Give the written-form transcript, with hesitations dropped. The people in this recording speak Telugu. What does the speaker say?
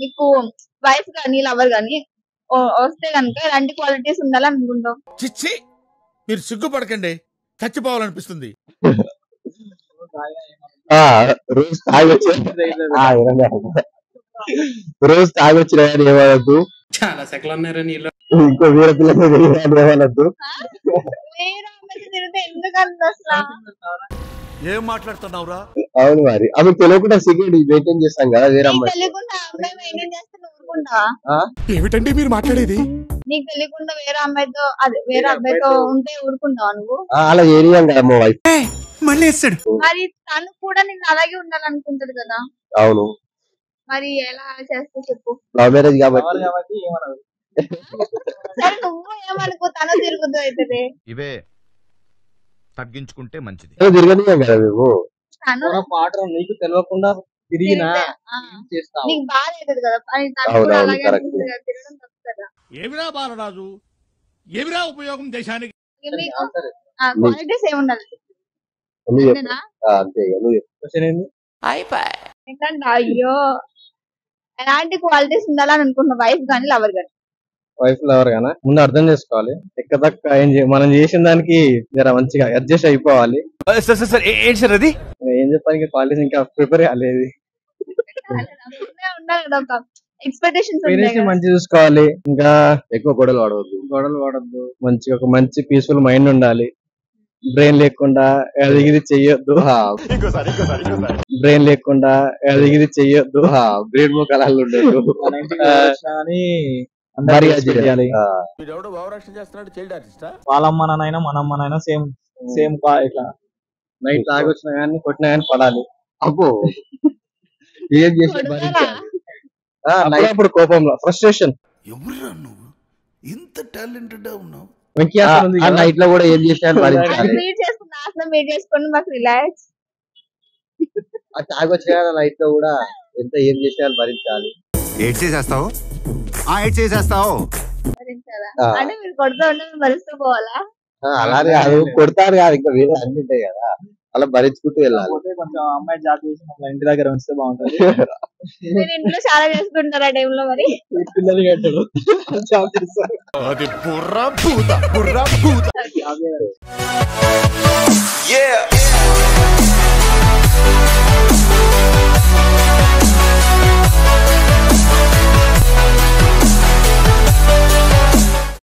మీకు వైఫ్ గానీ లవర్ గానీ వస్తే కనుక ఎలాంటి క్వాలిటీస్ ఉండాలని అనుకుంటాం? చిచ్చి మీరు సిగ్గుపడకండి, చచ్చిపోవాలనిపిస్తుంది. రోజు తాగొచ్చిన ఏమనద్దు, చాలా సెకలు ఉన్నారా నీళ్ళు. ఇంకో వేరే పిల్లలు ఏమనద్దు. ఏం మాట్లాడుతున్నావురా? అవును మరి ఆమె తెలియకుండా సిగరెట్ మెయింటైన్ చేస్తాం కదా వేరే అమ్మాయి. ఏమిటండి మీరు మాట్లాడేది? నీకు తెలియకుండా వేరే అమ్మాయితో వేరే అబ్బాయితో ఉంటే ఊరుకుంటావా నువ్వు? అలా ఏరియాం కదా మా వైఫ్. మళ్ళీ వేస్తాడు. మరి తను కూడా నిన్ను అలాగే ఉండాలనుకుంటది కదా. అవును, మరి ఎలా చేస్తావు చెప్పు? లవ్ మ్యారేజ్ కాబట్టి సరే నువ్వు ఏమనుకో, తను తిరుగుతూ అవుతుంది. ఇవే తగ్గించుకుంటే మంచిది. తిరగనియాం కదా మేము. నీకు తెలియకుండా తిరిగినా నీకు బాధ అవుతుంది కదా. తిరగడం తప్పు కదా. ఏమిరా బాలరాజు, ఏమిరా ఉపయోగం దేశానికి? మీకు క్వాలిటీస్ ఏముండాలి? అంతే ఏంటంటే అయ్యో ఎలాంటి క్వాలిటీస్ ఉండాలని అనుకుంటున్నా వైఫ్ గానీ లవర్ గానీ? వైఫ్ లవర్ గానా ముందు అర్థం చేసుకోవాలి. ఎక్కదక్క మనం చేసిన దానికి జర మంచిగా అడ్జస్ట్ అయిపోవాలి. ఏం చెప్పాలి, ఇంకా క్వాలిటీస్ ఇంకా ప్రిపేర్ కాలేదు. ఎక్స్పెక్టేషన్స్ మంచి చూసుకోవాలి. ఇంకా ఎక్కువ గొడవలు వాడవద్దు. మంచి ఒక మంచి పీస్ఫుల్ మైండ్ ఉండాలి. బ్రెయిన్ లేకుండా ఎదిగిది చెయ్యొద్దు. బ్రెయిన్ లేకుండా ఎదిగిది చెయ్యొద్దు. బ్రెయిన్ ముఖాలు ఉండదు. వాళ్ళమ్మ నాన్నైనా మనమ్మ నాయన సేమ్ ఇట్లా నైట్ తాగొచ్చినా కానీ కొట్టినా కానీ పడాలి. అబ్బో ఏం చేసి అప్పుడు కోపంలో ఫ్రస్ట్రేషన్. ఎవరురా నువ్వు ఇంత టాలెంటెడ్ ఉన్నావు? నైట్ లో కూడా ఏం చేసినా చేసుకుని మాకు రిలాక్స్. తాగొచ్చిన నైట్ లో కూడా ఎంత ఏం చేసినా భరించాలి. చేసేస్తావు అంటే మీరు కొడుతూ ఉంటే భరిస్తూ పోవాలా? అలానే కాదు, కొడతారు కాదు, ఇంకా వేరే అన్ని ఉంటాయి కదా, అలా భరించుకుంటూ వెళ్ళాలి. కొంచెం అమ్మాయి జాబ్ చేసి ఇంటి దగ్గర ఉంచితే బాగుంటది. మీరు ఇంట్లో చాలా చేసుకుంటారు ఆ టైంలో. మరి పిల్లలు కట్టాడు జాబ్ చేస్తారు. అది బుర్ర భూత.